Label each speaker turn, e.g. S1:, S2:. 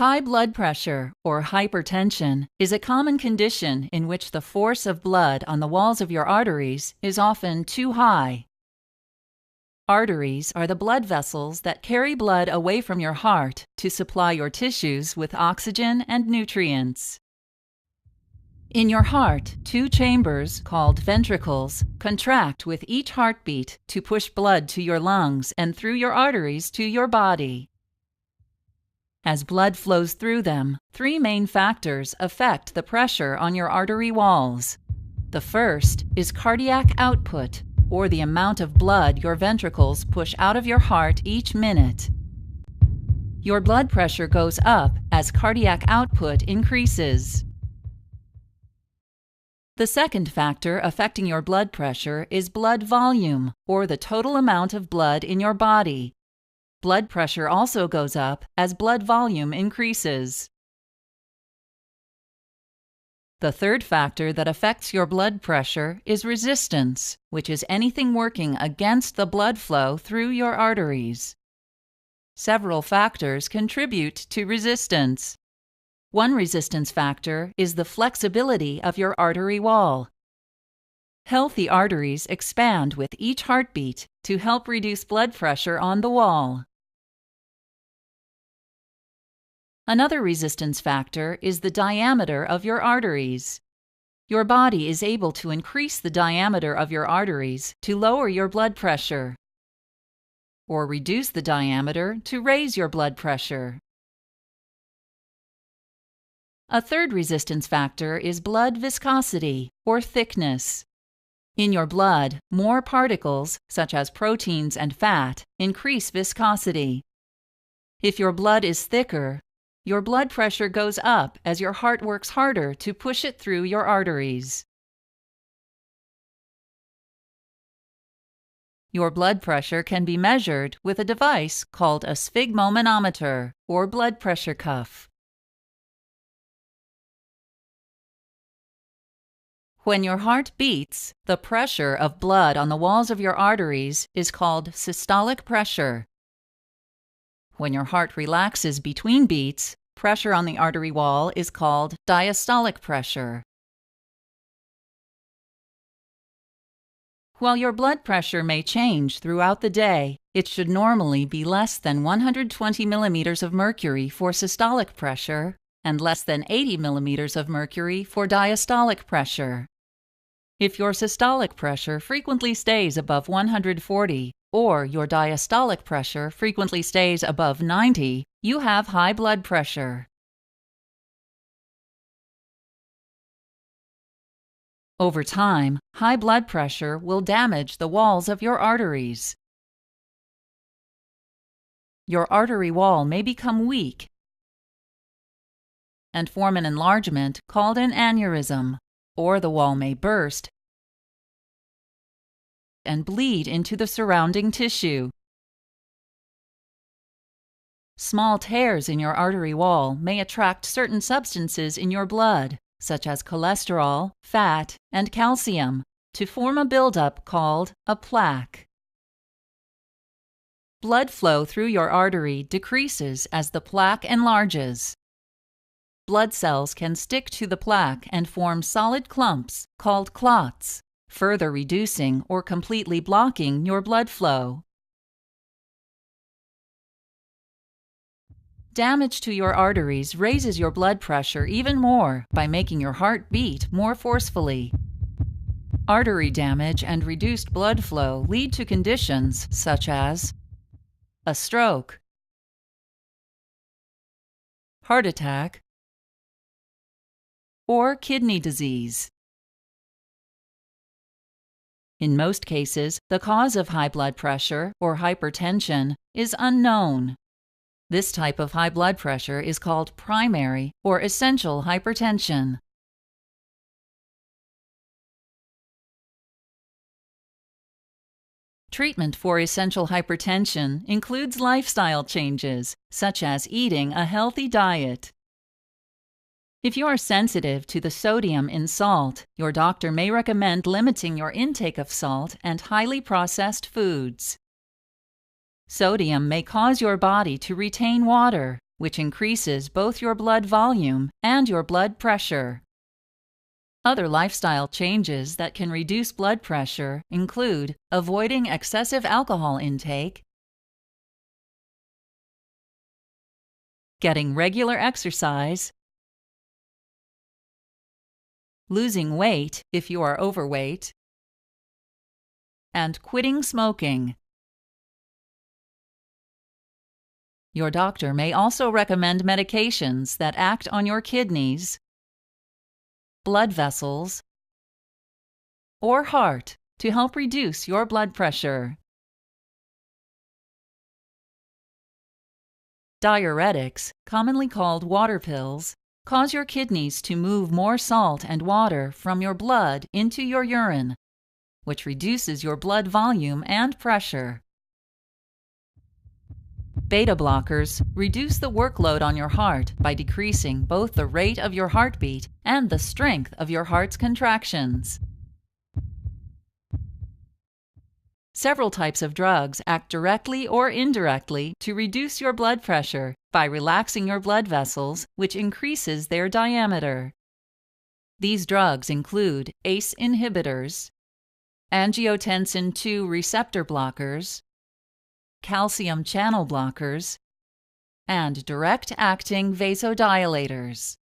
S1: High blood pressure, or hypertension, is a common condition in which the force of blood on the walls of your arteries is often too high. Arteries are the blood vessels that carry blood away from your heart to supply your tissues with oxygen and nutrients. In your heart, two chambers, called ventricles, contract with each heartbeat to push blood to your lungs and through your arteries to your body. As blood flows through them, three main factors affect the pressure on your artery walls. The first is cardiac output, or the amount of blood your ventricles push out of your heart each minute. Your blood pressure goes up as cardiac output increases. The second factor affecting your blood pressure is blood volume, or the total amount of blood in your body. Blood pressure also goes up as blood volume increases. The third factor that affects your blood pressure is resistance, which is anything working against the blood flow through your arteries. Several factors contribute to resistance. One resistance factor is the flexibility of your artery wall. Healthy arteries expand with each heartbeat to help reduce blood pressure on the wall. Another resistance factor is the diameter of your arteries. Your body is able to increase the diameter of your arteries to lower your blood pressure, or reduce the diameter to raise your blood pressure. A third resistance factor is blood viscosity, or thickness. In your blood, more particles, such as proteins and fat, increase viscosity. If your blood is thicker, your blood pressure goes up as your heart works harder to push it through your arteries. Your blood pressure can be measured with a device called a sphygmomanometer, or blood pressure cuff. When your heart beats, the pressure of blood on the walls of your arteries is called systolic pressure. When your heart relaxes between beats, pressure on the artery wall is called diastolic pressure. While your blood pressure may change throughout the day, it should normally be less than 120 millimeters of mercury for systolic pressure and less than 80 millimeters of mercury for diastolic pressure. If your systolic pressure frequently stays above 140, or your diastolic pressure frequently stays above 90, you have high blood pressure. Over time, high blood pressure will damage the walls of your arteries. Your artery wall may become weak and form an enlargement called an aneurysm, or the wall may burst and bleed into the surrounding tissue. Small tears in your artery wall may attract certain substances in your blood, such as cholesterol, fat, and calcium, to form a buildup called a plaque. Blood flow through your artery decreases as the plaque enlarges. Blood cells can stick to the plaque and form solid clumps called clots, further reducing or completely blocking your blood flow. Damage to your arteries raises your blood pressure even more by making your heart beat more forcefully. Artery damage and reduced blood flow lead to conditions such as a stroke, heart attack, or kidney disease. In most cases, the cause of high blood pressure, or hypertension, is unknown. This type of high blood pressure is called primary or essential hypertension. Treatment for essential hypertension includes lifestyle changes, such as eating a healthy diet. If you are sensitive to the sodium in salt, your doctor may recommend limiting your intake of salt and highly processed foods. Sodium may cause your body to retain water, which increases both your blood volume and your blood pressure. Other lifestyle changes that can reduce blood pressure include avoiding excessive alcohol intake, getting regular exercise, losing weight if you are overweight, and quitting smoking. Your doctor may also recommend medications that act on your kidneys, blood vessels, or heart to help reduce your blood pressure. Diuretics, commonly called water pills, cause your kidneys to move more salt and water from your blood into your urine, which reduces your blood volume and pressure. Beta blockers reduce the workload on your heart by decreasing both the rate of your heartbeat and the strength of your heart's contractions. Several types of drugs act directly or indirectly to reduce your blood pressure by relaxing your blood vessels, which increases their diameter. These drugs include ACE inhibitors, angiotensin II receptor blockers, calcium channel blockers, and direct-acting vasodilators.